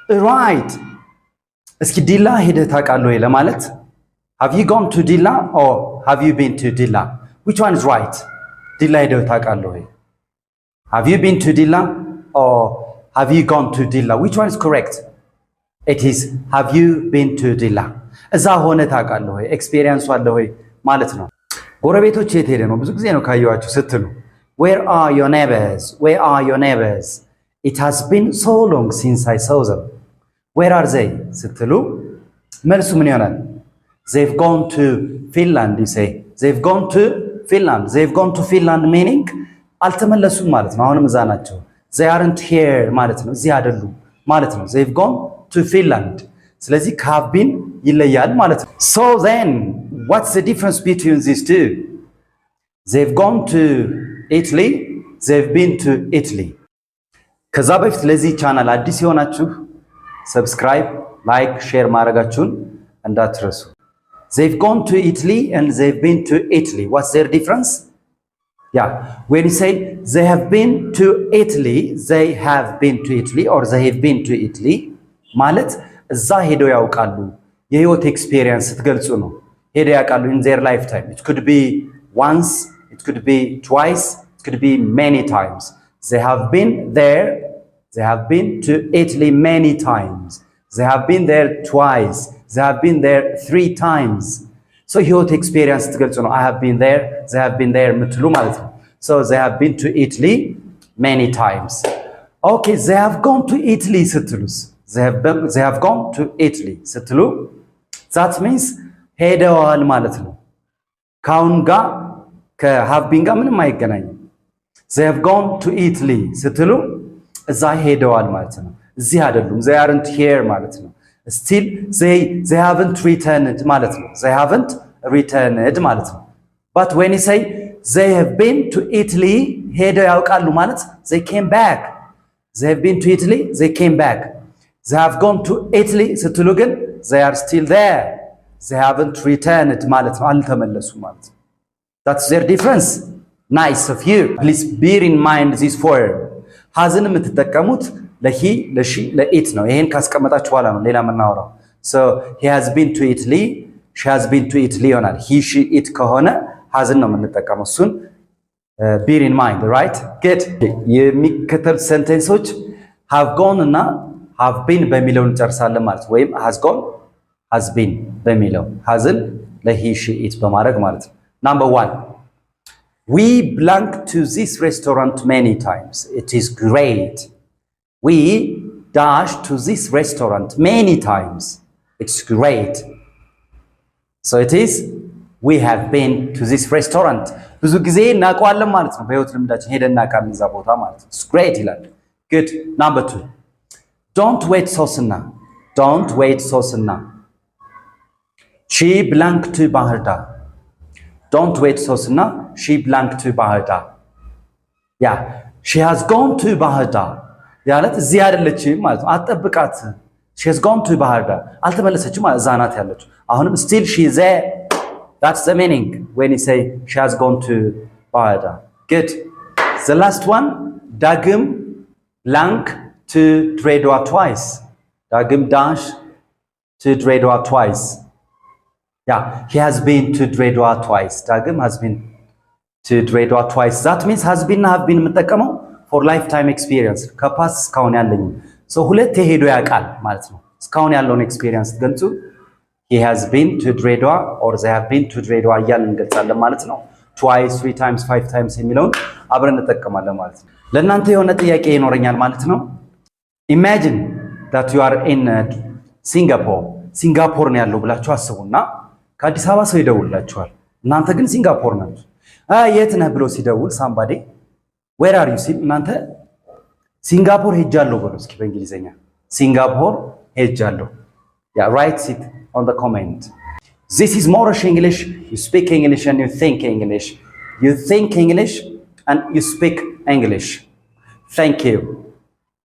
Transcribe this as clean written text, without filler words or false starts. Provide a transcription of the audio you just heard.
right እስኪ ዲላ ሄደህ ታውቃለህ ወይ ለማለት have you gone to ዲላ or have you been to ዲላ which one is right ዲላ ሄደህ ታውቃለህ ወይ have you been to ዲላ or have you gone to ዲላ which one is correct it is have you been to ዲላ እዛ ሆነ ታውቃለህ ወይ ኤክስፒሪየንስ አለ ወይ ማለት ነው ጎረቤቶች የት ሄደ ነው ብዙ ጊዜ ነው ካያችሁ ስትሉ where are your neighbors where are your neighbors it has been so long since I saw them where are they ስትሉ መልሱ ምን ይሆናል they've gone to Finland you say they've gone to Finland meaning አልተመለሱም ማለት ነው አሁንም እዛ ናቸው they aren't here ማለት ነው እዚህ አይደሉም ማለት ነው they've gone to Finland ስለዚህ have been ይለያል ማለት ነው so then what's the difference between these two they've gone to Italy they've been to Italy ከዛ በፊት ለዚህ ቻናል አዲስ የሆናችሁ subscribe like share ማድረጋችሁን እንዳትረሱ they've gone to Italy and they've been to Italy what's their difference yeah when you say they have been to Italy they have been to Italy or they have been to Italy ማለት እዛ ሄደው ያውቃሉ የህይወት ኤክስፒሪየንስ ትገልጹ ነው ሄደው ያውቃሉ in their lifetime it could be once it could be twice it could be many times they have been there they have been to Italy many times they have been there twice they have been there 3 times so ህይወት ኤክስፒሪየንስ ትገልጹ ነው I have been there they have been there ምትሉ ማለት ነው so they have been to Italy many times okay they have gone to Italy ስትሉስ they have gone to Italy ስትሉ that means ሄደዋል ማለት ነው ካውን ጋር ከሃቭ ቢን ጋር ምንም አይገናኝም they have gone to Italy ስትሉ እዛ ሄደዋል ማለት ነው እዚህ አይደሉም they aren't here ማለት ነው still they haven't returned ማለት ነው they haven't returned ማለት ነው but when you say they have been to Italy ሄደው ያውቃሉ ማለት they came back they have been to Italy they came back they have gone to Italy ስትሉ ግን they are still there they haven't returned ማለት ነው አልተመለሱም ማለት ነው that's their difference nice of you please bear in mind this form hasን የምትጠቀሙት ለሂ ለሺ ለኢት ነው ይሄን ካስቀመጣችሁ በኋላ ነው ሌላ መናወራው so he has been to Italy she has been to Italy ይሆናል he she it ከሆነ hasን ነው የምንጠቀመው እሱን bear in mind right good የሚከተሉት ሴንቴንሶች have gone እና have been በሚለው እንጨርሳለን ማለት ወይም has gone has been በሚለው hasን ለሂ she it በማድረግ ማለት ነው number 1 we belong to this restaurant many times it is great we dash to this restaurant many times it's great so it is we have been to this restaurant ብዙ ጊዜ እናውቀዋለን ማለት ነው በህይወት ልምዳችን ሄደን እናውቃለን እዛ ቦታ ማለት ነው it's great ይላል good number 2 don't wait ሶስና she belong to ባህር ዳር don't wait ሶስና she belong to ባህር ዳር yeah she has gone to ባህር ዳር ያለት እዚህ አይደለችም ማለት ነው አጠብቃት she has gone to ባህር ዳር አልተመለሰችም ማለት እዛ ናት ያለችው አሁንም still she is there that's the meaning when you say she has gone to ባህር ዳር good the last one ዳግም belong to ድሬዳዋ twice ዳግም dash to ድሬዳዋ twice yeah he has been to ድሬዳዋ twice ዳግም has been to ድሬዳዋ twice that means has been have been የምጠቀመው for lifetime experience ከፓስ እስካሁን ያለኝ so ሁለት ሄዶ ያውቃል ማለት ነው እስካሁን ያለውን ኤክስፒሪየንስ ገልጹ he has been to ድሬዳዋ or they have been to ድሬዳዋ እያልን እንገልጻለን ማለት ነው twice 3 times 5 times የሚለውን አብረን እንጠቀማለን ማለት ነው ለእናንተ የሆነ ጥያቄ ይኖረኛል ማለት ነው imagine that you are in ሲንጋፖር ነው ያለው ብላችሁ አስቡና ከአዲስ አበባ ሰው ይደውልላችኋል እናንተ ግን ሲንጋፖር ናችሁ የት ነህ ብሎ ሲደውል somebody where are you ሲል እናንተ ሲንጋፖር ሄጃለሁ ብሎ እስኪ በእንግሊዘኛ ሲንጋፖር ሄጃለሁ yeah write it on the comment this is Moorish English you speak English and you think English and you speak English thank you